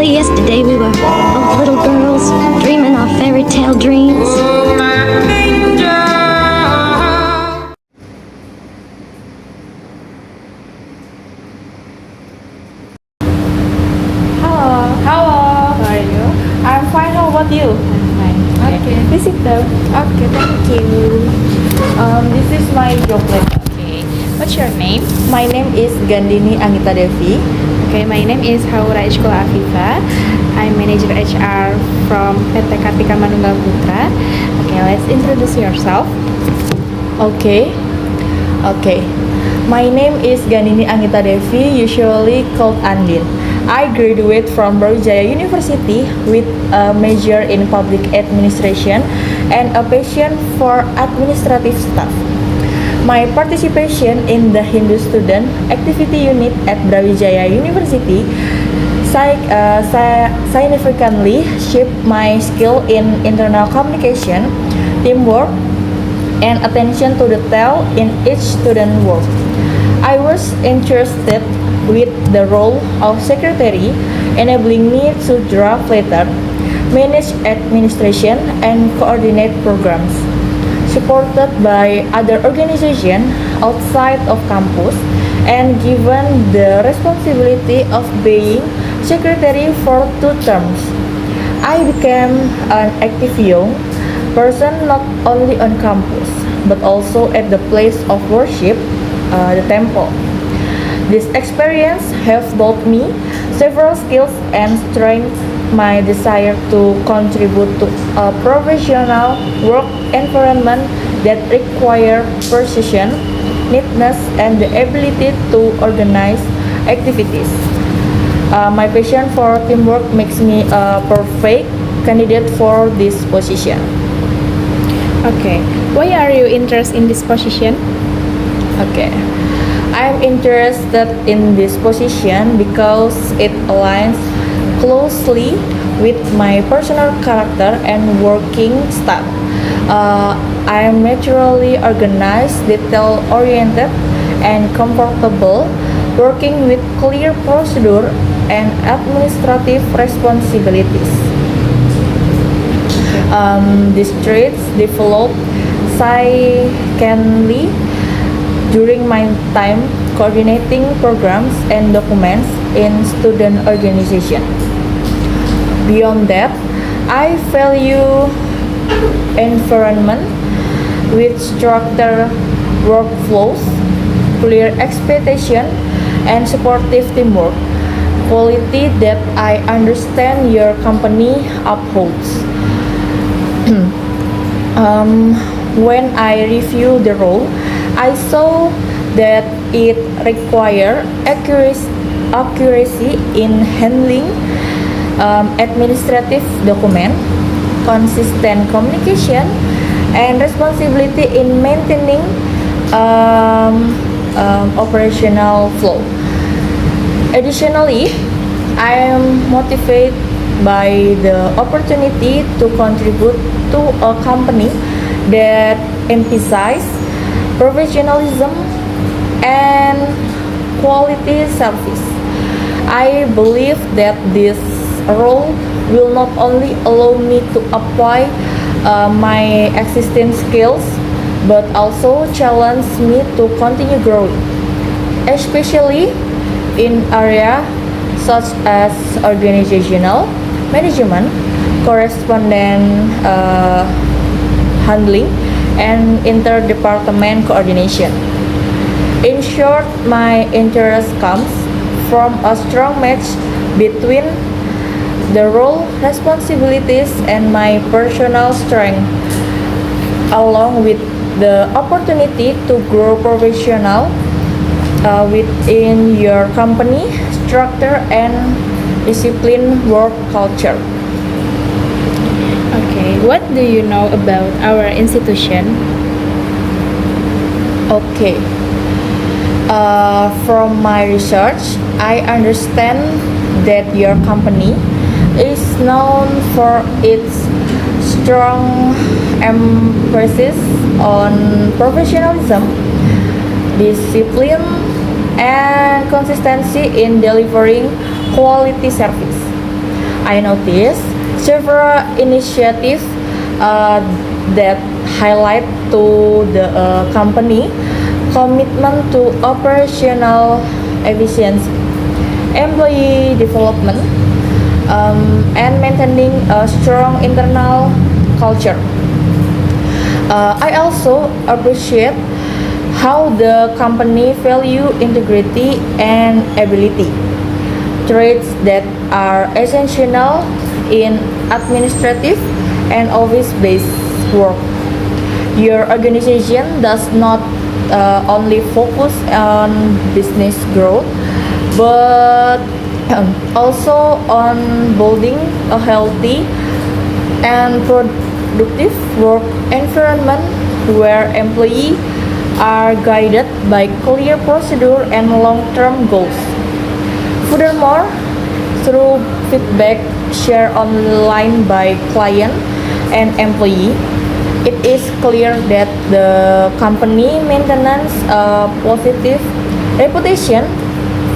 only yesterday we were both little girls dreaming our fairy tale dreams. Hello. Hello. How are you? I'm fine. How about you? Fine. Okay. Please sit down. Okay, thank you. This is my job letter. Okay. What's your name? My name is Gandini Anggita Devi. Okay, my name is Haura Ishkula Afifa. I'm manager HR from PT Kartika Manunggal Putra. Okay, let's introduce yourself. Okay. My name is Gandini Anggita Devi, usually called Andin. I graduate from Brawijaya University with a major in public administration and a passion for administrative staff. My participation in the Hindu Student Activity Unit at Brawijaya University significantly shaped my skill in internal communication, teamwork, and attention to detail in each student work. I was interested with the role of secretary, enabling me to draft letter, manage administration, and coordinate programs. Supported by other organizations outside of campus, and given the responsibility of being secretary for 2 terms, I became an active young person not only on campus but also at the place of worship, the temple. This experience have taught me several skills and strengthened my desire to contribute to a professional work environment that require precision, neatness, and the ability to organize activities. My passion for teamwork makes me a perfect candidate for this position. Okay. Why are you interested in this position? Okay. I'm interested in this position because it aligns closely with my personal character and working style. I'm naturally organized, detail-oriented, and comfortable working with clear procedure and administrative responsibilities. These traits developed silently during my time coordinating programs and documents in student organization. Beyond that, I value environment with structured workflows, clear expectation, and supportive teamwork, quality that I understand your company upholds. When I review the role, I saw that it required accuracy in handling administrative document, consistent communication, and responsibility in maintaining operational flow. Additionally, I am motivated by the opportunity to contribute to a company that emphasizes professionalism and quality service. I believe that this role will not only allow me to apply my existing skills but also challenge me to continue growing, especially in areas such as organizational management, correspondence handling, and interdepartment coordination. In short, my interest comes from a strong match between the role responsibilities and my personal strength, along with the opportunity to grow professional within your company structure and discipline work culture. Okay. What do you know about our institution? Okay. From my research, I understand that your company is known for its strong emphasis on professionalism, discipline, and consistency in delivering quality service. I noticed several initiatives that highlight to the company commitment to operational efficiency, employee development, and maintaining a strong internal culture. I also appreciate how the company value integrity and ability, traits that are essential in administrative and office-based work. Your organization does not only focus on business growth, but also on building a healthy and productive work environment where employees are guided by clear procedure and long-term goals. Furthermore, through feedback shared online by client and employee, it is clear that the company maintains a positive reputation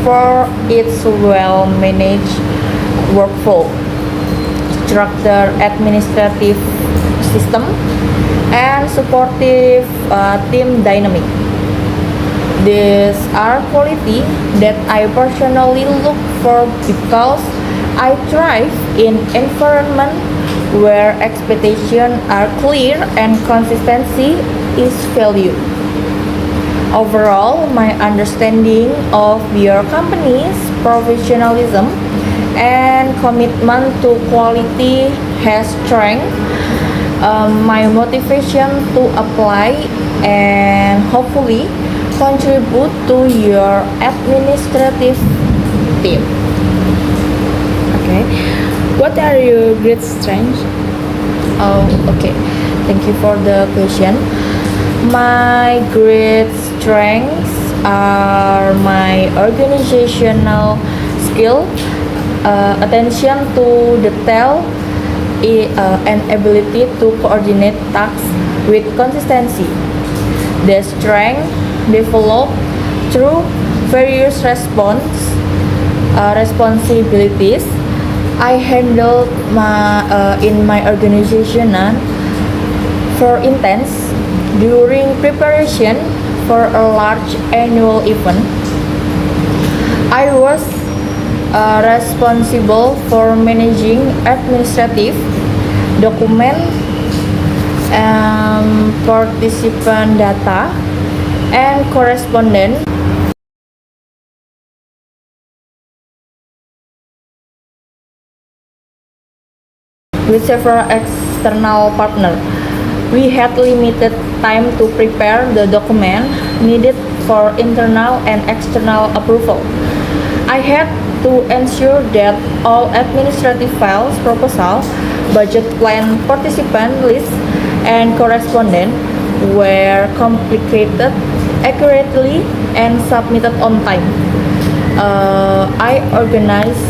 for its well-managed workflow, structured administrative system, and supportive team dynamic. These are qualities that I personally look for because I thrive in environment where expectations are clear and consistency is valued. Overall, my understanding of your company's professionalism and commitment to quality has strengthened my motivation to apply and hopefully contribute to your administrative team. Okay. What are your great strengths? Oh, okay. Thank you for the question. My great strengths are my organizational skill, attention to detail, and ability to coordinate tasks with consistency. The strength developed through various responsibilities I handled in my organization. For instance, during preparation for a large annual event, I was responsible for managing administrative document, participant data, and correspondence with several external partners. We had limited time to prepare the document needed for internal and external approval. I had to ensure that all administrative files, proposal, budget plan, participant list, and correspondence were completed accurately and submitted on time. I organized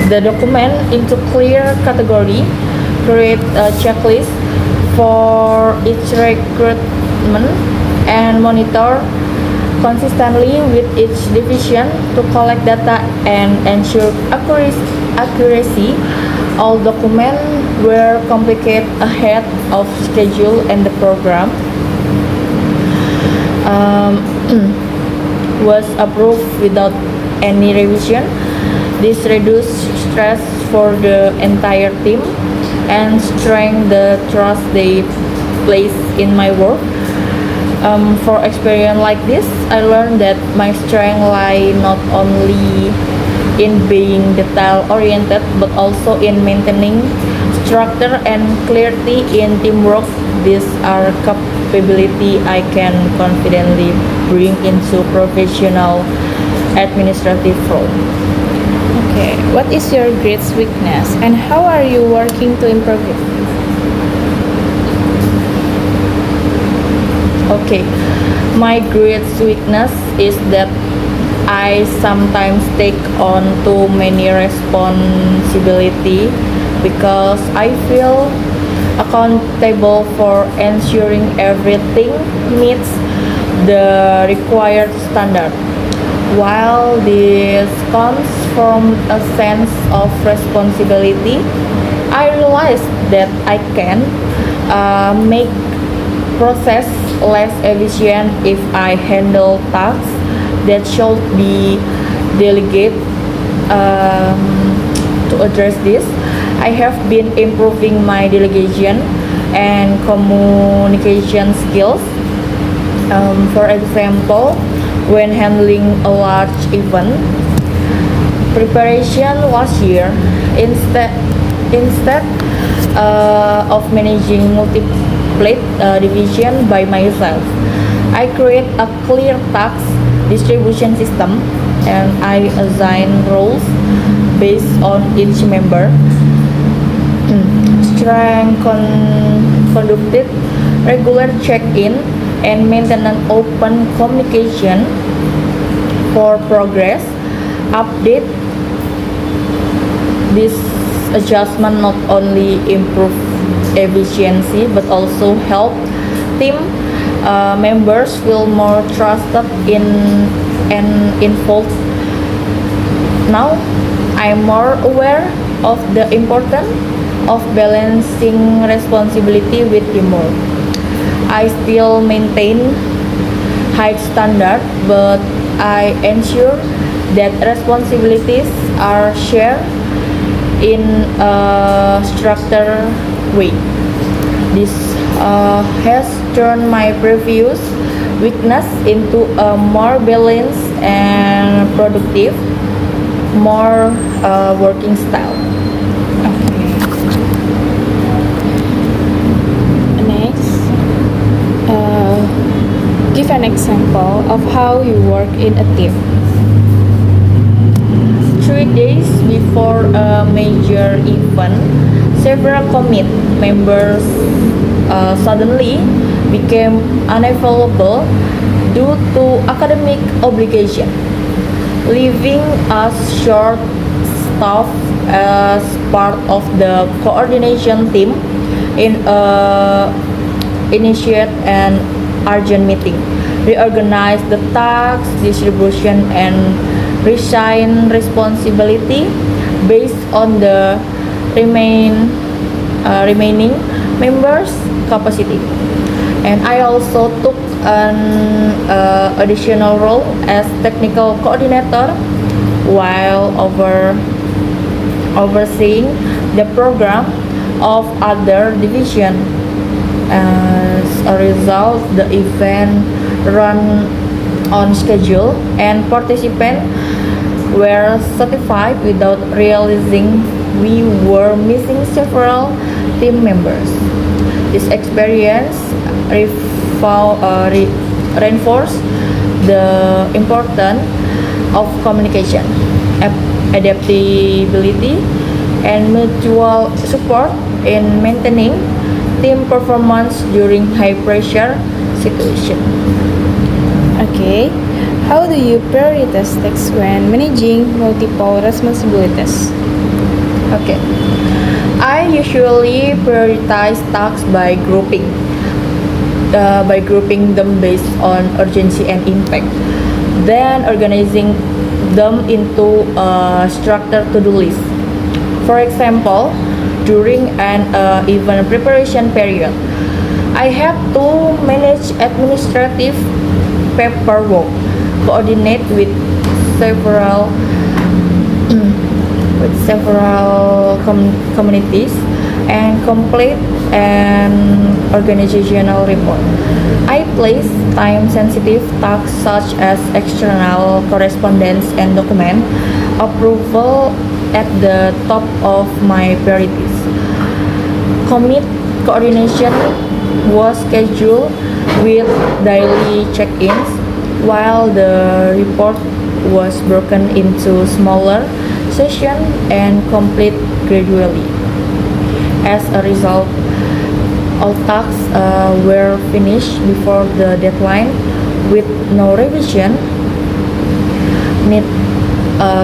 the document into clear category, create a checklist for each recruitment, and monitor consistently with each division to collect data and ensure accuracy. All documents were completed ahead of schedule and the program was approved without any revision. This reduced stress for the entire team and strengthened the trust they place in my work. For experience like this, I learned that my strength lie not only in being detail-oriented but also in maintaining structure and clarity in teamwork. These are capability I can confidently bring into professional administrative role. Okay. What is your greatest weakness and how are you working to improve it? Okay, my greatest weakness is that I sometimes take on too many responsibility because I feel accountable for ensuring everything meets the required standard. While this comes from a sense of responsibility, I realized that I can make process less efficient if I handle tasks that should be delegated. To address this, I have been improving my delegation and communication skills. For example, when handling a large event preparation last year, instead of managing multiple division by myself, I create a clear task distribution system and I assign roles based on each member. Strength conducted regular check-in and maintain an open communication for progress update. This adjustment not only improve efficiency but also help team members feel more trusted in and involved. Now I'm more aware of the importance of balancing responsibility with teamwork. I still maintain high standard, but I ensure that responsibilities are shared in a structured way. This has turned my previous weakness into a more balanced and productive, more working style. Next, give an example of how you work in a team. 3 days before a major event, several commit members suddenly became unavailable due to academic obligation, leaving us short staffed. As part of the coordination team in initiate an urgent meeting, reorganize the task distribution and reassign responsibility based on the remaining members capacity. And I also took an additional role as technical coordinator while overseeing the program of other division. As a result, the event ran on schedule and participants were satisfied without realizing we were missing several team members. This experience reinforced the importance of communication, adaptability, and mutual support in maintaining team performance during high pressure situation. Okay, how do you prioritize tasks when managing multiple responsibilities? Okay, I usually prioritize tasks by grouping them based on urgency and impact, then organizing them into a structured to-do list. For example, during an event preparation period, I have to manage administrative paperwork, coordinate with several communities, and complete an organizational report. I place time-sensitive tasks such as external correspondence and document approval at the top of my priorities. Commit coordination was scheduled with daily check-ins, while the report was broken into smaller sessions and complete gradually. As a result, all tasks were finished before the deadline with no revision need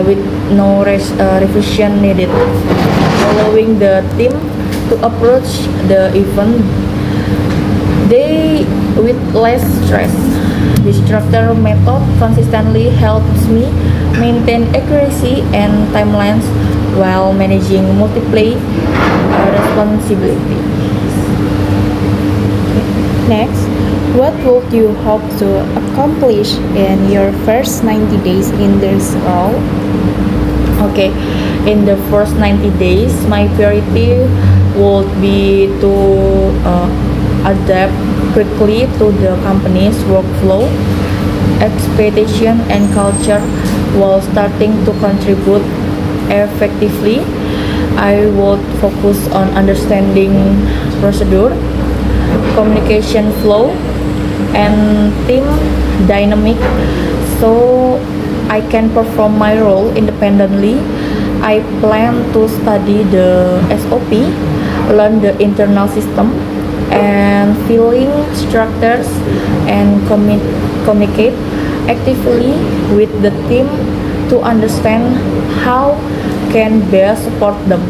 with no revision needed, allowing the team to approach the event day with less stress. The structure method consistently helps me maintain accuracy and timelines while managing multiple responsibilities. Next, what would you hope to accomplish in your first 90 days in this role? Okay, in the first 90 days, my priority would be to adapt quickly to the company's workflow, expectation, and culture while starting to contribute effectively. I would focus on understanding procedure, communication flow, and team dynamic so I can perform my role independently. I plan to study the SOP, learn the internal system, and filling structures and communicate actively with the team to understand how can best support them.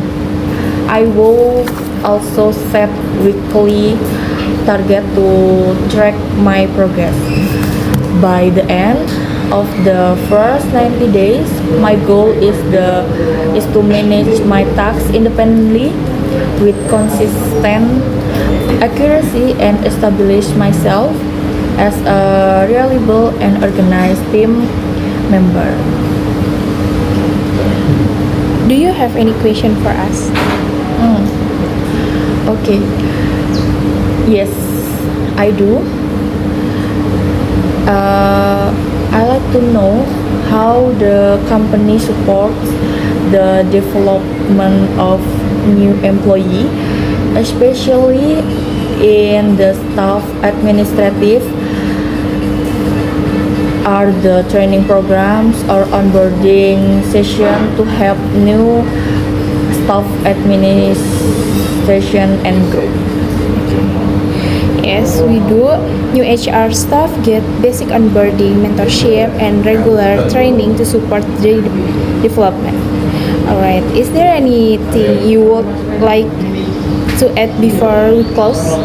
I will also set weekly target to track my progress. By the end of the first 90 days, my goal is to manage my tasks independently with consistent accuracy and establish myself as a reliable and organized team member. Do you have any question for us? Okay. Yes, I do. I like to know how the company supports the development of new employee, especially in the staff administrative. Are the training programs or onboarding session to help new staff administration and growth? Yes, we do. New HR staff get basic onboarding, mentorship, and regular training to support their development. Alright, is there anything you would like to add before we close?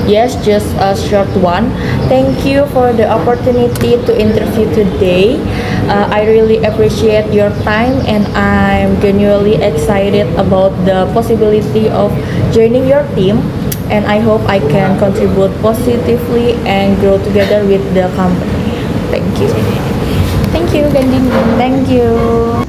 Yes, just a short one. Thank you for the opportunity to interview today. I really appreciate your time and I'm genuinely excited about the possibility of joining your team. And I hope I can contribute positively and grow together with the company. Thank you. Thank you, Gandini. Thank you.